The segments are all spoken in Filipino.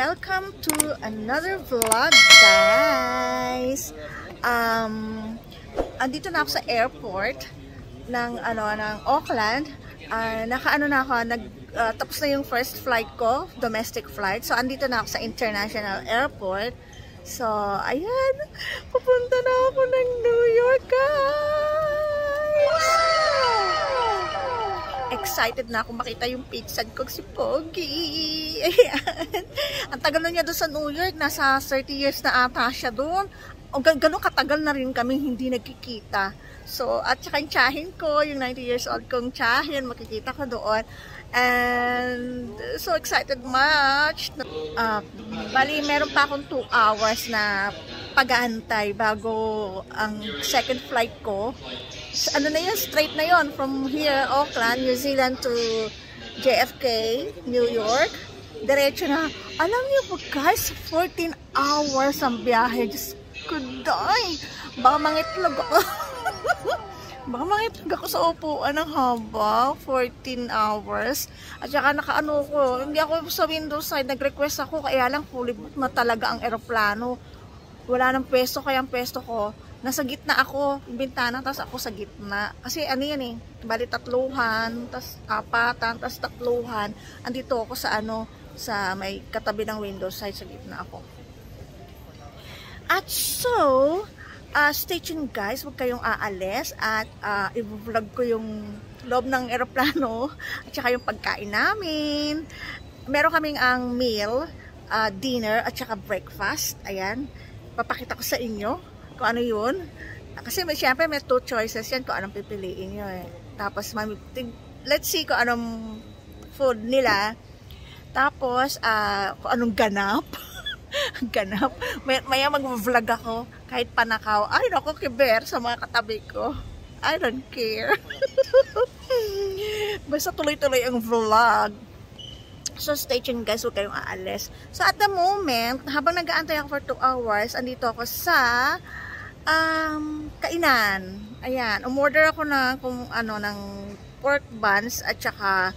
welcome to another vlog, guys. Andito na ako sa airport ng Auckland. Nakaano na ako, tapos na yung first flight ko, domestic flight. So andito na ako sa international airport. So ayan, pupunta na ako ng New York, guys. Excited na ako makita yung pinsan ko, si Pogi. Ayan. Ang tagal na niya doon sa New York. Nasa 30 years na ata siya doon. O gano'ng katagal na rin kami hindi nagkikita. So, at saka yung tiyahin ko, yung 90 years old kong tiyahin, makikita ko doon. And so excited much. Bali, meron pa akong 2 hours na pag-aantay bago ang second flight ko. Ano na yun, straight na yun from here, Auckland, New Zealand to JFK, New York. Diretso na. Alam niyo po guys, 14 hours ang biyahe. Diyos ko, day. Baka mangitlog ako. Baka mangitlog ako sa upuan ng haba. 14 hours. At saka nakaano ko, hindi ako sa window side, nag-request ako, kaya lang fully booked na talaga ang eroplano. Wala nang pwesto, kaya ang pwesto ko nasa gitna ako, yung bintana, tapos ako sa gitna. Kasi ano yan eh, bali 3, tapos 4, tapos 3. Andito ako sa sa may katabi ng window side, sa gitna ako. At so, stay tuned guys, huwag kayong aalis at i-vlog ko yung loob ng eroplano at saka yung pagkain namin. Meron kaming ang meal, dinner at saka breakfast. Ayan, papakita ko sa inyo kung ano yun. Kasi siyempre may 2 choices yan kung anong pipiliin nyo eh. Tapos let's see kung anong food nila. Tapos kung anong ganap. Ganap. Maya mag-vlog ako kahit panakaw. Ay naku, kiber sa mga katabi ko. I don't care. Basta tuloy-tuloy ang vlog. So stay tuned guys, huwag kayong aalis. So at the moment, habang nag-aantay ako for 2 hours, andito ako sa kainan. Ayan, umorder ako ng pork buns at saka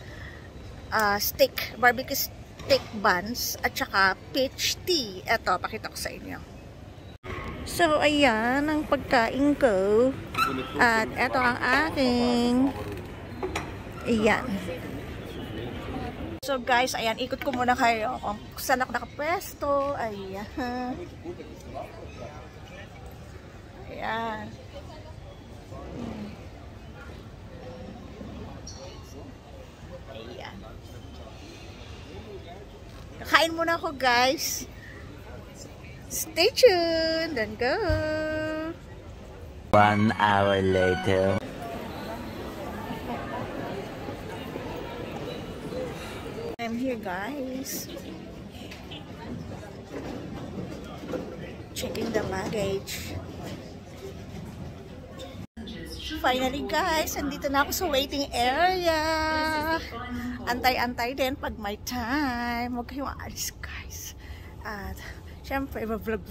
steak, barbecue steak buns at saka peach tea. Eto, pakita ko sa inyo. So ayan ang pagkain ko. At eto ang aking. Ayan. So guys, ayan, ikot ko muna kayo kung saan ako nakapwesto. Ayan. Ayan. Ayan. Kakain muna ako guys. Stay tuned and go. 1 hour later. I'm here guys. Checking the luggage. Finally guys, andito na ako sa waiting area. Antay-antay din pag may time. Huwag kayong aalis guys. At syempre, vlog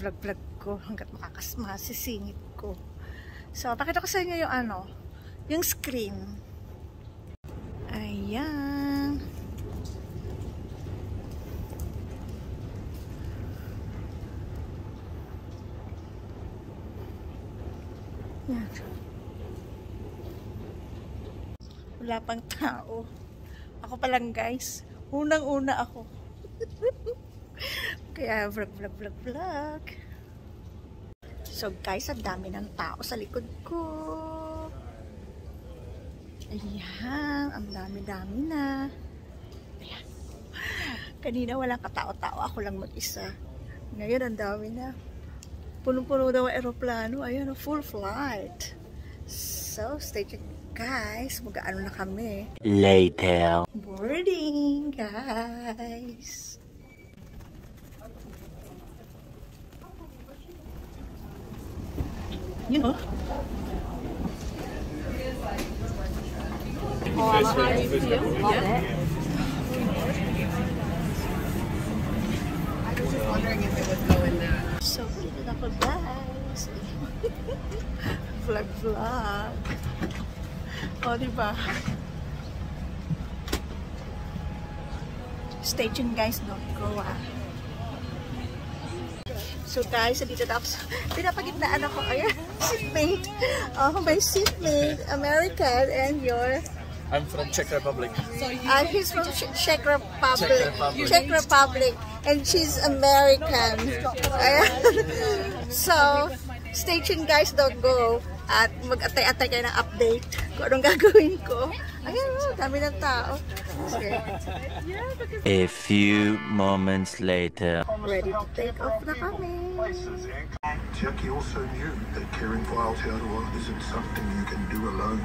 ko hanggat masisingit ko. So, pakita ko sa inyo yung yung screen. Ayan. Yan. Wala pang tao. Ako pa lang guys. Unang-una ako. Kaya vlog. So guys, ang dami ng tao sa likod ko. Ayan, ang dami-dami na. Ayan. Kanina walang katao-tao, ako lang mag-isa. Ngayon ang dami na. Punong-puno daw ang aeroplano. Ayan, full flight. So, stay tuned guys. Mag-ano na kami. Later. Boarding, guys. You know. Oh, how do you feel? Love it. I was just wondering if it would go in that. So, dito na ko guys. Vlog. O, diba? Stay tuned guys, don't go So guys, dito na ako sa pinapagitnaan ako. Ayan, seatmate. My seatmate, American, and your... I'm from Czech Republic. He's from Czech Republic. And she's American. Ayan. So, stay tuned guys, don't go. At mag-atay-atay kayo ng update kung anong gagawin ko. Ayan, dami ng tao. Okay. A few moments later. Ready to take off na kami. Jackie also knew that caring for Aotearoa isn't something you can do alone.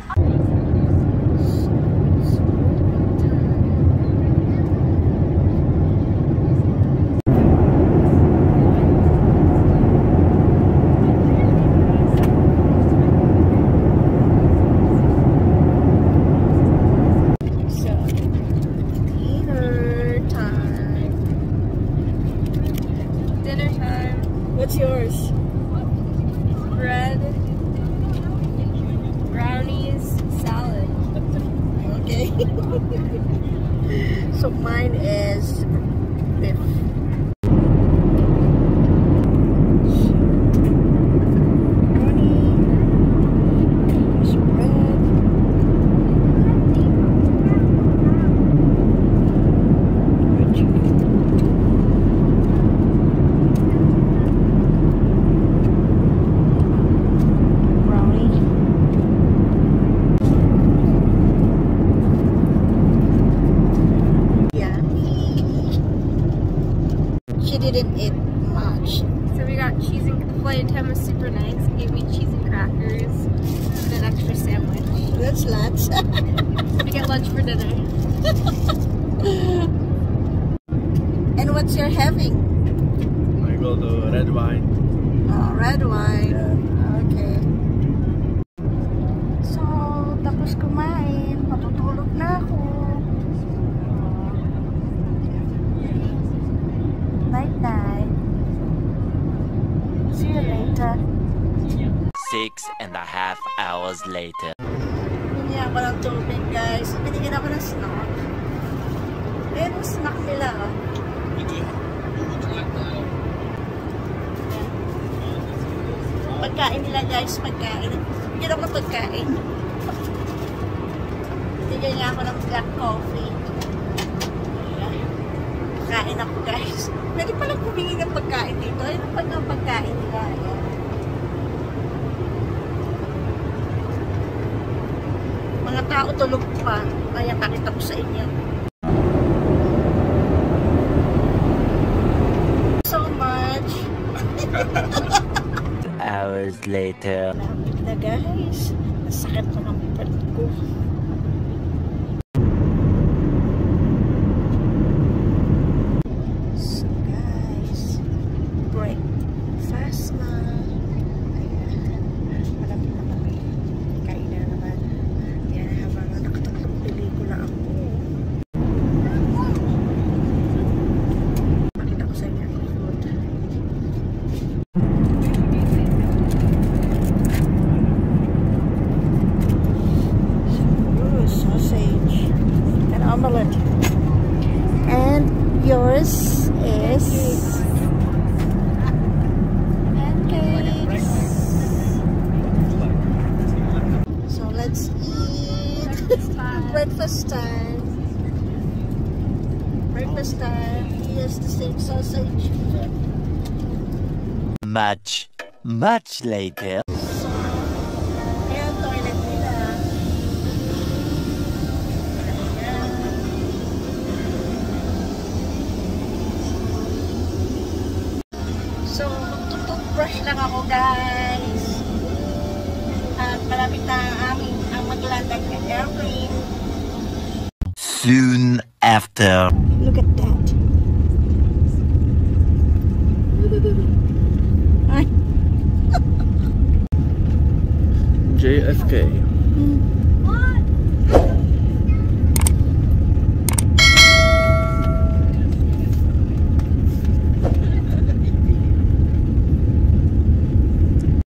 What's yours? Bread, brownies, salad. Okay. So mine is beef. She didn't eat much. So we got cheese and flight attendant was super nice. Gave me cheese and crackers and an extra sandwich. That's lots. We get lunch for dinner. And what's your having? I go to red wine. Oh, red wine. Okay. So, tapos kumain. Matutulog na ako. Night-night. See you later. 6.5 hours later. Binigyan ako ng tubig, guys. Binigyan ako ng snack. Ayan yung snack nila, oh. Pagkain nila, guys. Pagkain. Binigyan ako ng pagkain. Binigyan niya ako ng black coffee. Kain ako, guys. Pwede palang humingi ng pagkain dito. Ayun ang pagkain nila. Ayan. Mga tao tulog pa. Kaya pakita ko sa inyo. So much. Hours later. Lapit na, guys. Masakit pa ng pet ko. Omelette. And yours is pancakes. So let's eat. Breakfast time. Breakfast time. Here's the same sausage. Much later. Ayan, toilet nila. So, magtututbrush lang ako, guys. At malapit na ang maglandag na airplane. Soon after. Look at that. JFK.